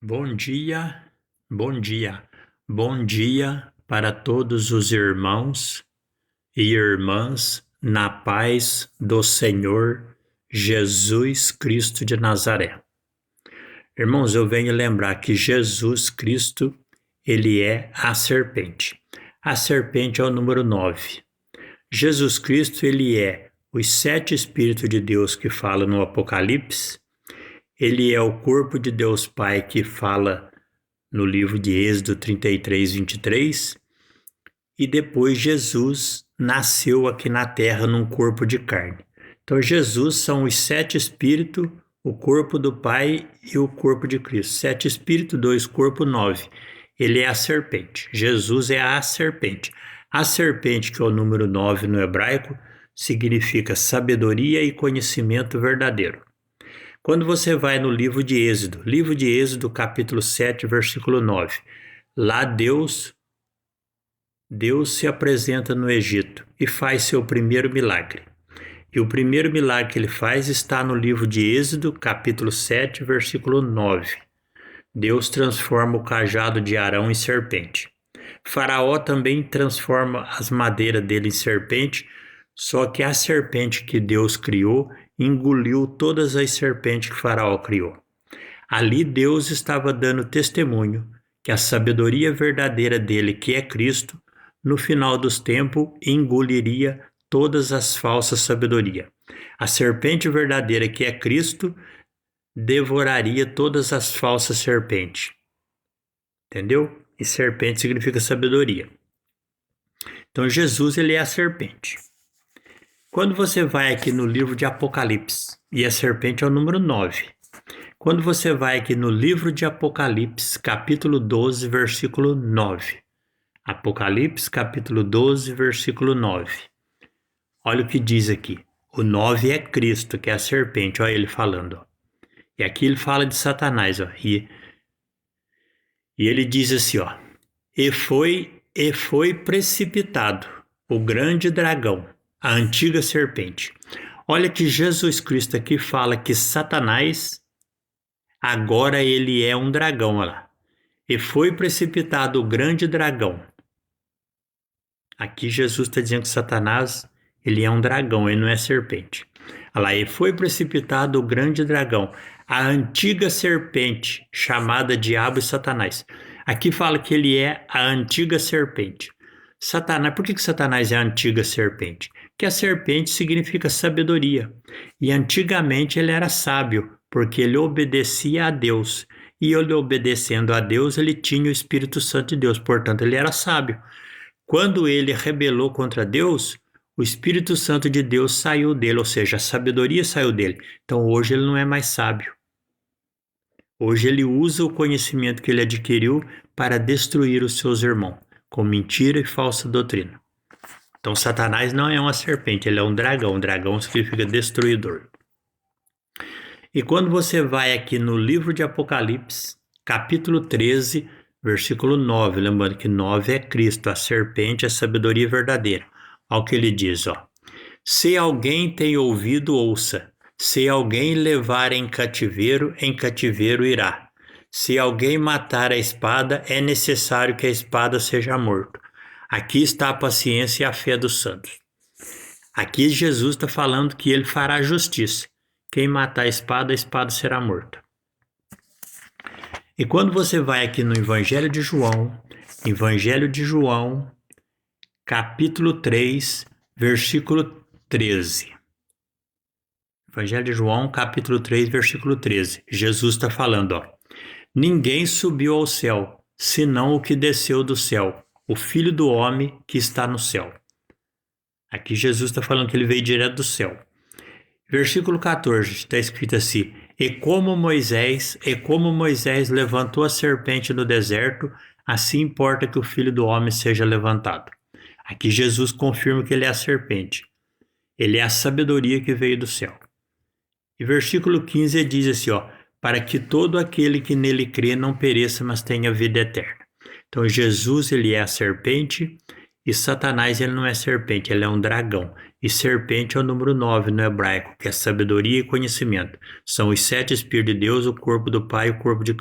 Bom dia, bom dia, bom dia para todos os irmãos e irmãs na paz do Senhor Jesus Cristo de Nazaré. Irmãos, eu venho lembrar que Jesus Cristo, ele é a serpente. A serpente é o número 9. Jesus Cristo, ele é os 7 Espíritos de Deus que fala no Apocalipse. Ele é o corpo de Deus Pai que fala no livro de Êxodo 33, 23. E depois Jesus nasceu aqui na terra num corpo de carne. Então Jesus são os 7 Espíritos, o corpo do Pai e o corpo de Cristo. 7 Espíritos, 2 corpos, 9. Ele é a serpente. Jesus é a serpente. A serpente, que é o número 9 no hebraico, significa sabedoria e conhecimento verdadeiro. Quando você vai no livro de Êxodo, capítulo 7, versículo 9, lá Deus se apresenta no Egito e faz seu primeiro milagre. E o primeiro milagre que ele faz está no livro de Êxodo, capítulo 7, versículo 9. Deus transforma o cajado de Arão em serpente. Faraó também transforma as madeiras dele em serpente, só que a serpente que Deus criou engoliu todas as serpentes que Faraó criou. Ali Deus estava dando testemunho que a sabedoria verdadeira dele, que é Cristo, no final dos tempos engoliria todas as falsas sabedorias. A serpente verdadeira, que é Cristo, devoraria todas as falsas serpentes. Entendeu? E serpente significa sabedoria. Então Jesus, ele é a serpente. Quando você vai aqui no livro de Apocalipse, e a serpente é o número 9. Quando você vai aqui no livro de Apocalipse, capítulo 12, versículo 9. Apocalipse, capítulo 12, versículo 9. Olha o que diz aqui. O 9 é Cristo, que é a serpente. Olha ele falando. Ó. E aqui ele fala de Satanás. Ó. E ele diz assim, ó. E foi precipitado o grande dragão, a antiga serpente. Olha que Jesus Cristo aqui fala que Satanás, agora ele é um dragão, olha lá. E foi precipitado o grande dragão. Aqui Jesus está dizendo que Satanás, ele é um dragão, ele não é serpente. Olha lá, e foi precipitado o grande dragão, a antiga serpente, chamada Diabo e Satanás. Aqui fala que ele é a antiga serpente. Satanás, por que Satanás é a antiga serpente? Porque a serpente significa sabedoria. E antigamente ele era sábio, porque ele obedecia a Deus. E ele obedecendo a Deus, ele tinha o Espírito Santo de Deus, portanto ele era sábio. Quando ele rebelou contra Deus, o Espírito Santo de Deus saiu dele, ou seja, a sabedoria saiu dele. Então hoje ele não é mais sábio. Hoje ele usa o conhecimento que ele adquiriu para destruir os seus irmãos, com mentira e falsa doutrina. Então Satanás não é uma serpente, ele é um dragão. Dragão significa destruidor. E quando você vai aqui no livro de Apocalipse, capítulo 13, versículo 9, lembrando que 9 é Cristo, a serpente é a sabedoria verdadeira. Olha o que ele diz, ó. Se alguém tem ouvido, ouça. Se alguém levar em cativeiro irá. Se alguém matar a espada, é necessário que a espada seja morta. Aqui está a paciência e a fé dos santos. Aqui Jesus está falando que ele fará justiça. Quem matar a espada será morta. E quando você vai aqui no Evangelho de João, capítulo 3, versículo 13. Evangelho de João, capítulo 3, versículo 13. Jesus está falando, ó. Ninguém subiu ao céu, senão o que desceu do céu, o Filho do Homem que está no céu. Aqui Jesus está falando que ele veio direto do céu. Versículo 14, está escrito assim, E como Moisés levantou a serpente no deserto, assim importa que o Filho do Homem seja levantado. Aqui Jesus confirma que ele é a serpente. Ele é a sabedoria que veio do céu. E versículo 15 diz assim, ó, para que todo aquele que nele crê não pereça, mas tenha vida eterna. Então Jesus, ele é a serpente, e Satanás, ele não é serpente, ele é um dragão. E serpente é o número 9 no hebraico, que é sabedoria e conhecimento. São os 7 Espíritos de Deus, o corpo do Pai e o corpo de